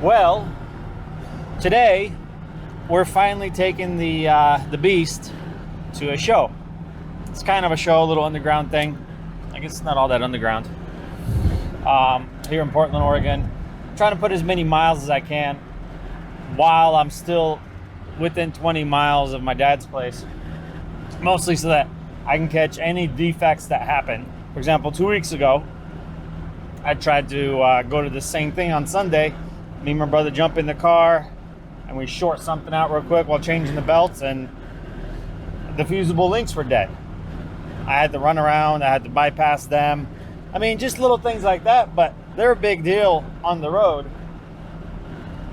Well, today we're finally taking the beast to a show. It's kind of a show, a little underground thing. I guess it's not all that underground. Here in Portland, Oregon. Trying to put as many miles as I can while I'm still within 20 miles of my dad's place. Mostly so that I can catch any defects that happen. For example, 2 weeks ago, I tried to go to the same thing on Sunday. Me and my brother jump in the car and we short something out real quick while changing the belts, and the fusible links were dead. I had to run around, I had to bypass them. I mean, just little things like that, but they're a big deal on the road.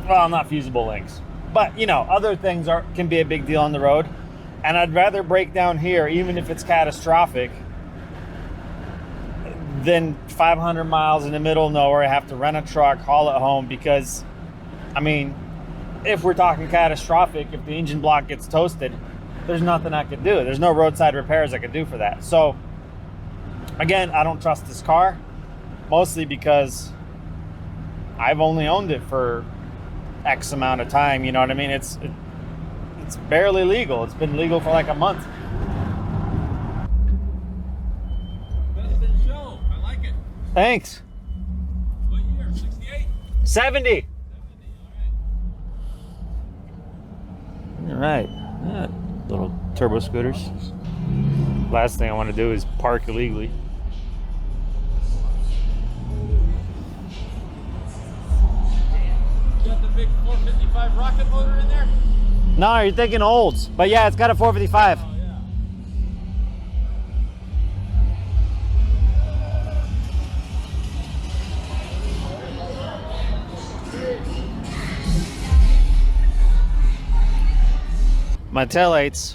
Well, not fusible links, but you know, other things can be a big deal on the road. And I'd rather break down here, even if it's catastrophic, than 500 miles in the middle of nowhere. I have to rent a truck, haul it home, because, I mean, if we're talking catastrophic, if the engine block gets toasted, there's nothing I could do. There's no roadside repairs I could do for that. So, again, I don't trust this car, mostly because I've only owned it for X amount of time, you know what I mean? It's barely legal. It's been legal for like a month. Thanks. What year? 68? 70. 70, All right. Yeah, little turbo scooters. Last thing I want to do is park illegally. You got the big 455 rocket motor in there? No, you're thinking olds. But yeah, it's got a 455. Oh, yeah. My taillights,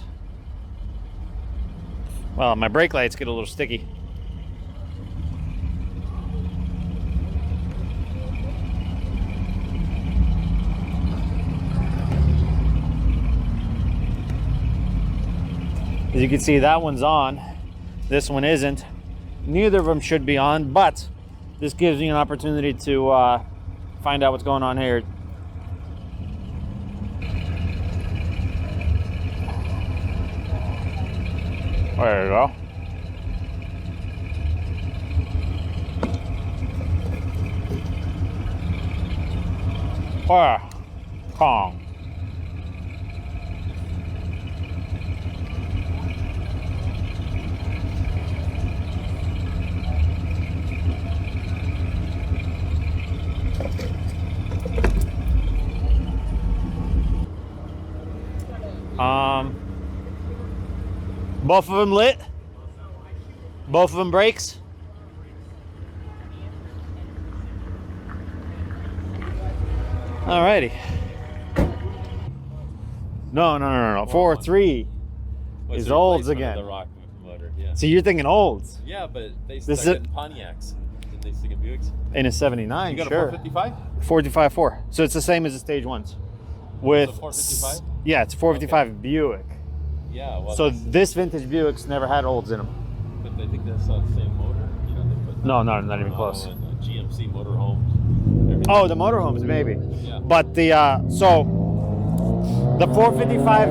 well, my brake lights get a little sticky. As you can see, that one's on. This one isn't. Neither of them should be on, but this gives me an opportunity to find out what's going on here. There you go. Kong. Both of them lit? Both of them brakes? Alrighty. No. 4.3 is olds again. The rock motor, yeah. So you're thinking olds? Yeah, but they This stuck is- in Pontiacs. Did they stick in Buicks? In a 79, You got sure. a 455? 455.4. So it's the same as the stage ones. With 455? Yeah, it's 455 Buick. Yeah. Well, So this vintage Buicks never had olds in them. but I think that's the same motor. You know, they put No, not even close. and GMC motorhomes. Everything. Oh, the motorhomes maybe. Yeah. But the so the 455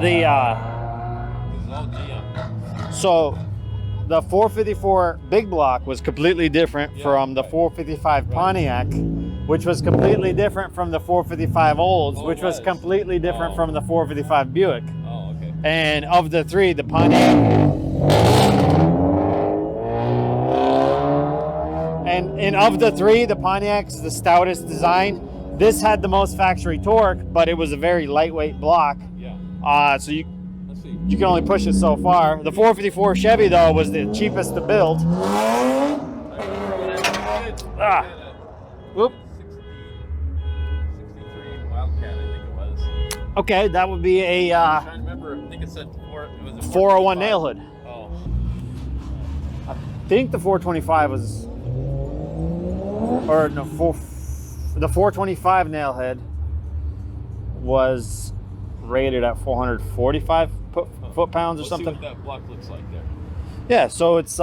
the This is all GM. so the 454 big block was completely different Yeah, from the right. 455 Pontiac, which was completely different from the 455 Olds, Oh, it which was was. completely different Oh. from the 455 Buick. Oh, okay. And of the three, the Pontiac and of the three, the Pontiac's the stoutest design. This had the most factory torque, but it was a very lightweight block. Yeah. So you Let's see. can only push it so far. The 454 Chevy though was the cheapest to build. Ah. Whoop. 63 Wildcat, I think it was. Okay, that would be a I'm trying to remember. I think it said it was a 401 nail hood. Oh. I think the 425 was, or no, the 425 nail head was rated at 445 foot-pounds or Let's see something. what that block looks like there. Yeah, so it's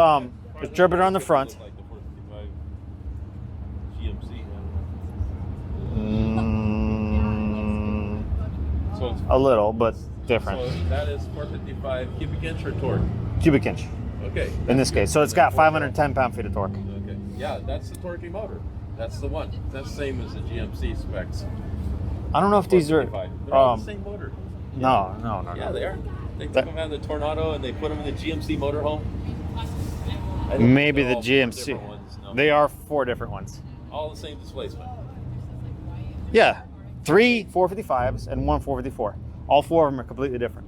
driven on the front. Like the 455 So it's, a little, but different. so that is 455 cubic inch or torque. Cubic inch Okay. in this case. So it's got 510 pound-feet of torque. Okay. Yeah, that's the torquey motor. That's the one. That's the same as the GMC specs. I don't know if these are. 455. They're all the same motor. No. Yeah, they are. They took them out of the Tornado and they put them in the GMC motorhome. Maybe the GMC. No. They are 4 different ones. All the same displacement. Yeah, 3 455s and 1 454. All 4 of them are completely different.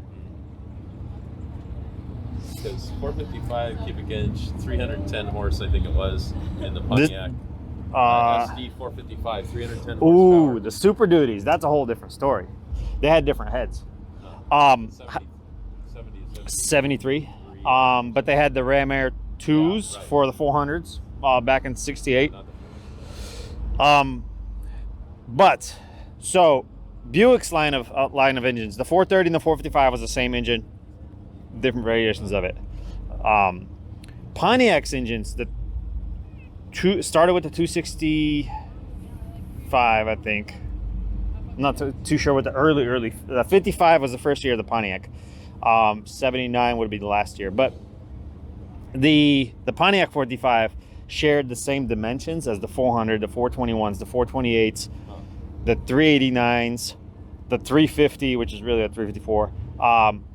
Because 455 cubic inch, 310 horse, I think it was, in the Pontiac. SD 455, 310 horsepower. Ooh, the Super Duties. That's a whole different story. They had different heads. 73. But they had the Ram Air 2s for the 400s back in '68. But so Buick's line of engines, the 430 and the 455 was the same engine, different variations of it. Pontiac's engines, started with the 265, I think. I'm not too sure what the early. The 55 was the first year of the Pontiac. 79 would be the last year. But the Pontiac 45 shared the same dimensions as the 400, the 421s, the 428s, the 389s, the 350, which is really a 354,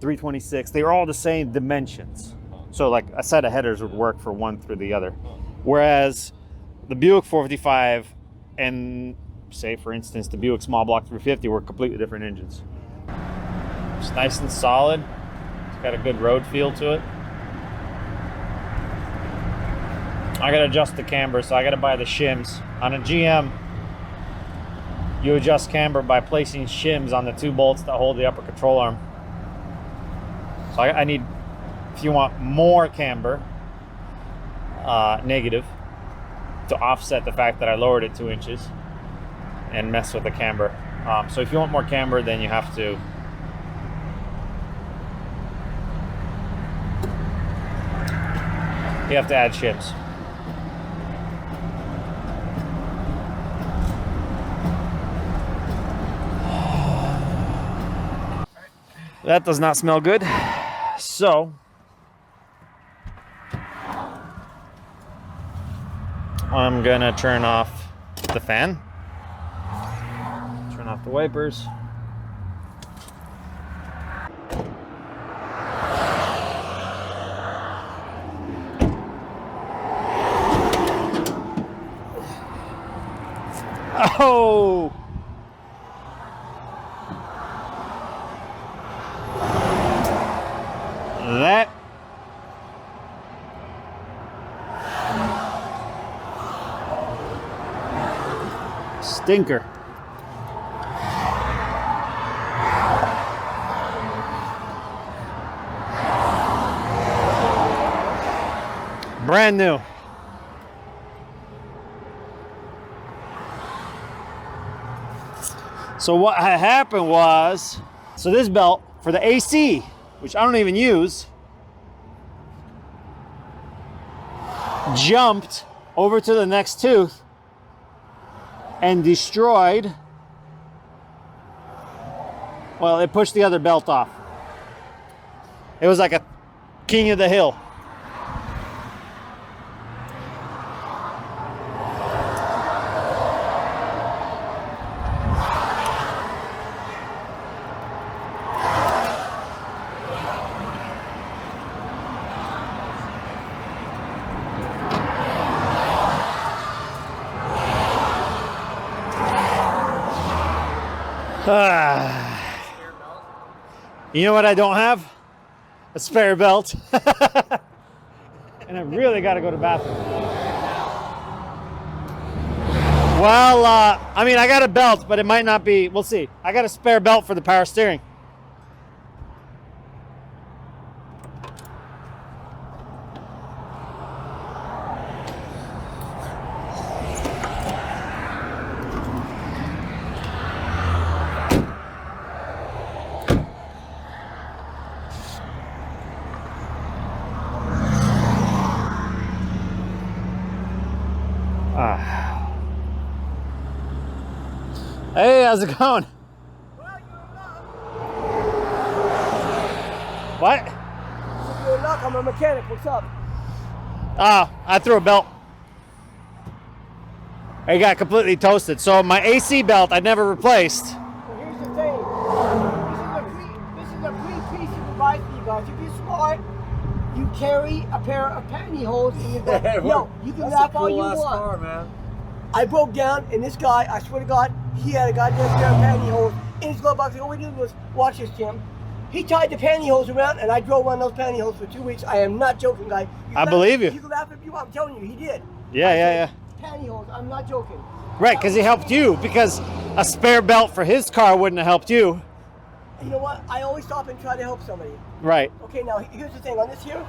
326. They were all the same dimensions. So like a set of headers would work for one through the other. Whereas the Buick 455 and, say for instance, the Buick small block 350 were completely different engines. It's nice and solid. It's got a good road feel to it. I gotta adjust the camber, so I gotta buy the shims. On a GM, you adjust camber by placing shims on the 2 bolts that hold the upper control arm. So I need, if you want more camber, negative, to offset the fact that I lowered it 2 inches and mess with the camber. So if you want more camber, then you have to add shims. That does not smell good. So I'm gonna turn off the fan, turn off the wipers. Oh! That stinker. Brand new. So what had happened was, so this belt for the AC, which I don't even use, jumped over to the next tooth and destroyed, well, it pushed the other belt off. It was like a king of the hill. You know what I don't have? A spare belt. And I really got to go to the bathroom. Well, I mean, I got a belt, but it might not be, we'll see. I got a spare belt for the power steering. Hey, how's it going? What? You're luck. I'm a mechanic. What's up? I threw a belt. It got completely toasted. So my AC belt I never replaced. Well, here's the thing. This is a free piece of advice for you guys. If you're smart, you carry a pair of pantyhose in your belt. No, you can laugh all you want. Car, man. I broke down, and this guy, I swear to God, he had a goddamn pair of pantyhose in his glove box. All we did was watch this, Jim. He tied the pantyhose around, and I drove on those pantyhose for 2 weeks. I am not joking, guy. I believe you. You can laugh if you want. I'm telling you, he did. Yeah. Pantyhose. I'm not joking. Right, because he helped you. Because a spare belt for his car wouldn't have helped you. You know what? I always stop and try to help somebody. Right. Okay, now here's the thing. On this here,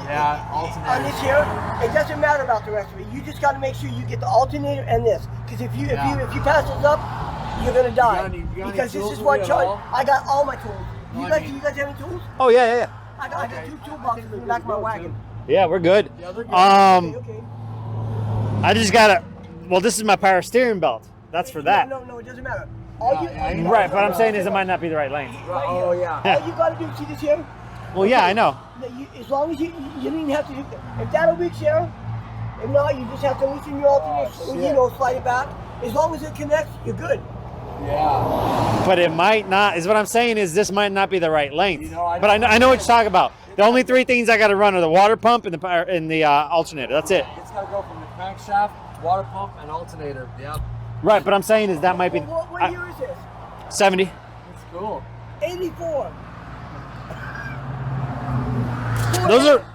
Yeah, alternator. on this here, it doesn't matter about the rest of it. You just got to make sure you get the alternator and this. Because if you pass this up, you're gonna die. You got any Because this tools is with what you at charge. all? I got all my tools. No, You I guys, mean- you guys have any tools? Oh yeah. I got 2 toolboxes in the back of my wagon. Yeah, we're good. Yeah, they're good. Okay. I just gotta. Well, this is my power steering belt. That's for that. No, it doesn't matter. Right, but I'm saying is it might not be the right length. Oh, yeah. All you gotta do, see this here? Well, yeah, I know. As long as you don't even have to do that. If that'll reach there, if not, you just have to loosen your alternator, slide it back. As long as it connects, you're good. Yeah. But it might not. Is what I'm saying is this might not be the right length. You know, I but I know what you're talking about. The only 3 things I got to run are the water pump and the alternator. That's it. It's got to go from the crankshaft, water pump, and alternator. Yeah. Right, but I'm saying is that might be What year is this? 70. That's cool. 84.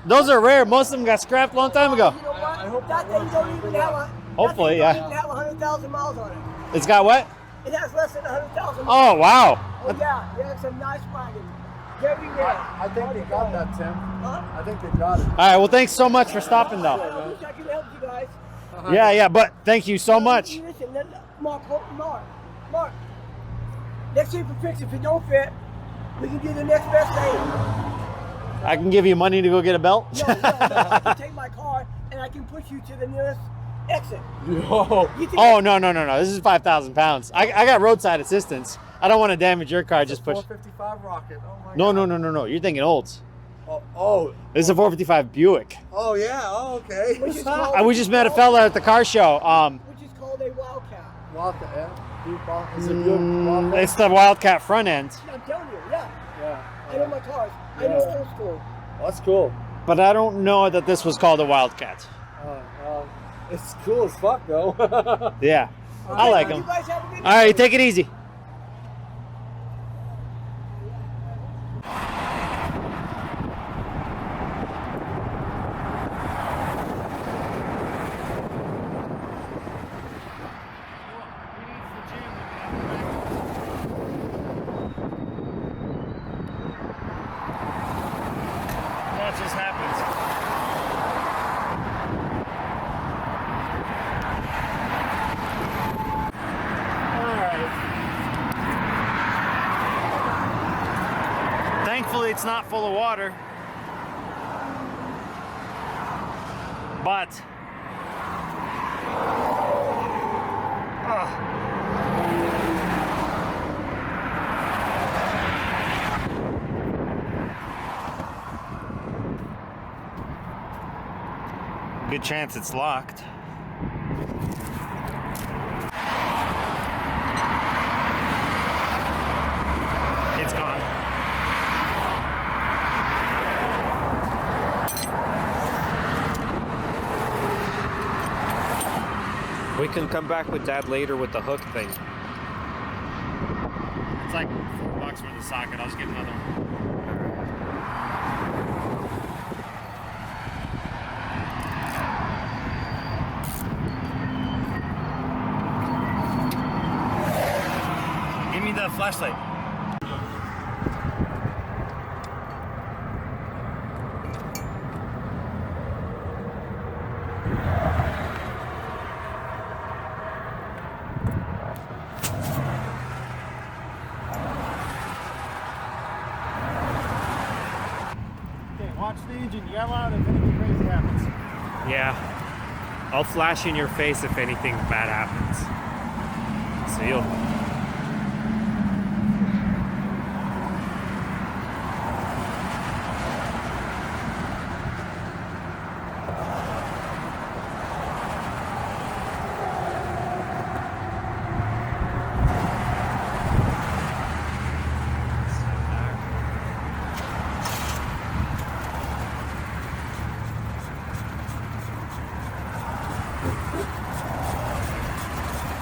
Those are rare. Most of them got scrapped a long time ago. You know what? I hope that that thing don't even have Hopefully, that yeah. thing don't even have 100,000 miles on it. It's got what? It has less than 100,000 miles. Oh wow. Oh, yeah, it's a nice wagon. Very rare. I think they got that, Tim. Huh? I think they got it. All right. Well, thanks so much for stopping though. I wish I could help you guys. Yeah. But thank you so much. Listen, Mark. Let's see if it fits. If it don't fit, we can do the next best thing. I can give you money to go get a belt. No. I can take my car and I can push you to the nearest exit. Yo. You think Oh no. This is 5,000 pounds. I got roadside assistance. I don't want to damage your car. Just push. 455 Rocket. Oh my No. God. You're thinking olds. Oh. This is a 455 Buick. Oh yeah. Oh okay. Which is called- We just met a fella at the car show. Which is called a Wildcat. Wildcat. Yeah. Buick Wildcat. Is it Buick Wildcat? It's the Wildcat front end. I'm telling you, yeah. Yeah. I know my cars. I know old school. Well, that's cool. But I don't know that this was called a Wildcat. It's cool as fuck though. Yeah, I like You them. guys have a good All right, take it easy. That just happens. Thankfully, it's not full of water. But good chance it's locked. It's gone. We can come back with Dad later with the hook thing. It's like $4 for the socket. I'll just get another one. Give me the flashlight. Watch the engine, yell out if anything crazy happens. Yeah. I'll flash in your face if anything bad happens. So you'll... 1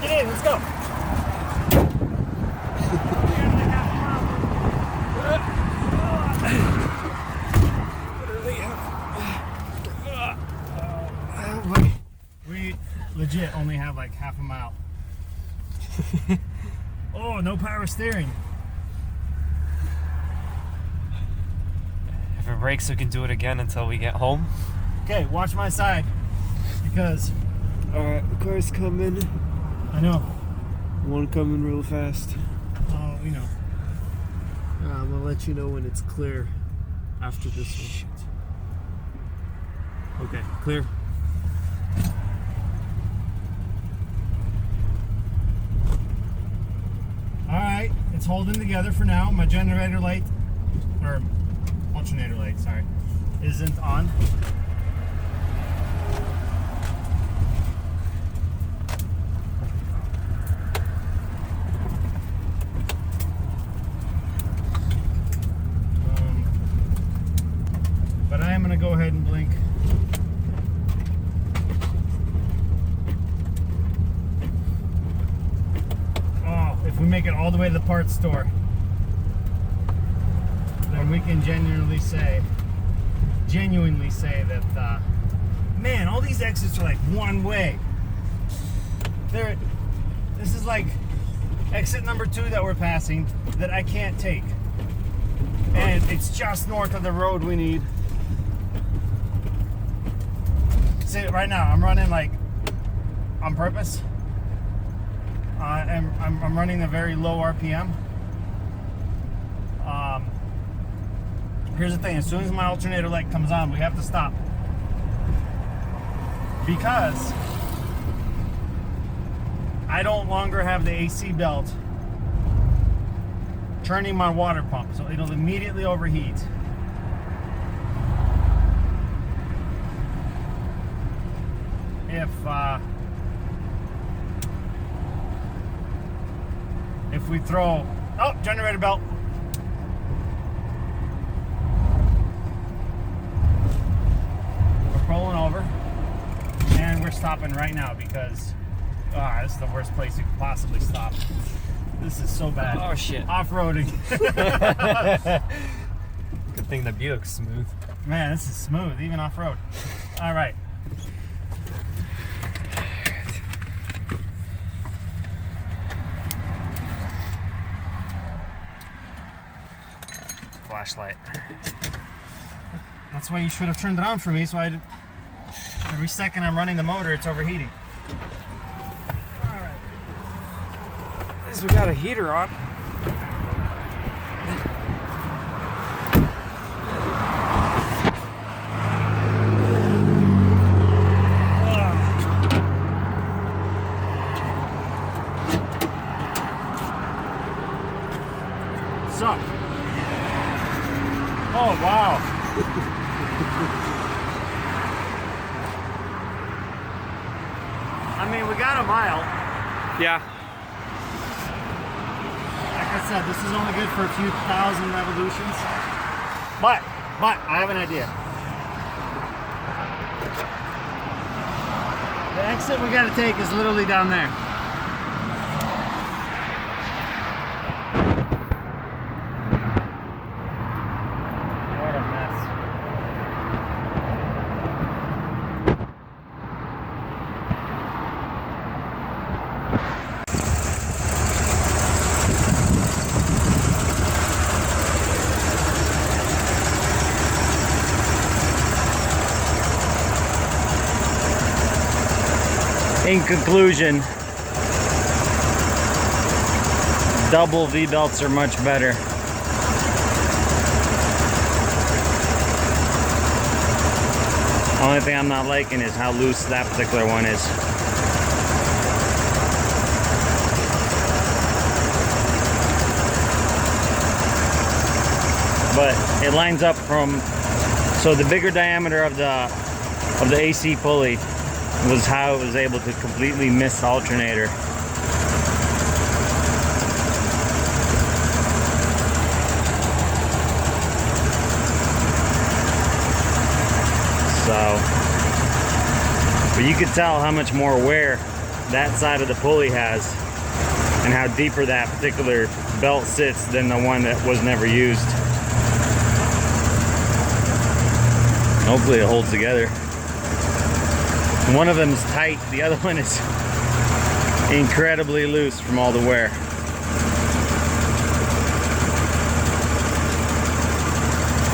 Get in, let's go. We legit only have like half a mile. Oh, no power steering. If it breaks, we can do it again until we get home. Okay, watch my side because Alright, the car's coming. I know. One coming real fast. Oh, we know. I'm gonna let you know when it's clear after this one. Okay, clear. All right, it's holding together for now. My generator light, or alternator light, sorry, isn't on. But I am gonna go ahead and blink. If we make it all the way to the parts store, then we can genuinely say that, man, all these exits are like one way. This is like exit number 2 that we're passing that I can't take. And it's just north of the road we need. See, right now, I'm running like on purpose. I'm running a very low RPM. Here's the thing, as soon as my alternator light comes on, we have to stop. Because I don't longer have the AC belt turning my water pump, so it'll immediately overheat. If we throw, oh, generator belt. We're pulling over and we're stopping right now because this is the worst place you could possibly stop. This is so bad. Oh shit. Off-roading. Good thing the Buick's smooth. Man, this is smooth, even off-road. All right. Flashlight. That's why you should have turned it on for me, so every second I'm running the motor, it's overheating. Alright. At least we got a heater on. Suck. Oh, wow. I mean, we got a mile. Yeah. Like I said, this is only good for a few thousand revolutions. But, I have an idea. The exit we gotta take is literally down there. What a mess. In conclusion, double V-belts are much better. Only thing I'm not liking is how loose that particular one is. But it lines up from, so the bigger diameter of the AC pulley was how it was able to completely miss the alternator. So, but you could tell how much more wear that side of the pulley has and how deeper that particular belt sits than the one that was never used. Hopefully it holds together. One of them is tight, the other one is incredibly loose from all the wear.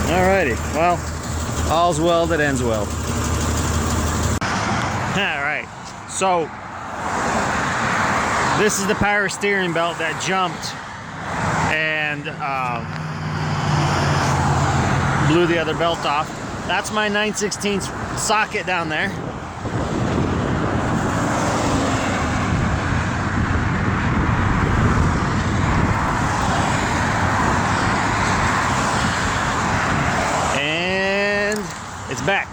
Alrighty, well, all's well that ends well. Alright, so this is the power steering belt that jumped and blew the other belt off. That's my 9/16 socket down there. And it's back.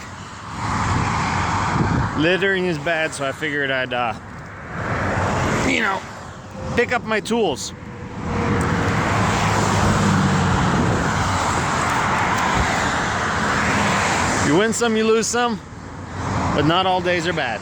Littering is bad, so I figured I'd, you know, pick up my tools. You win some, you lose some, but not all days are bad.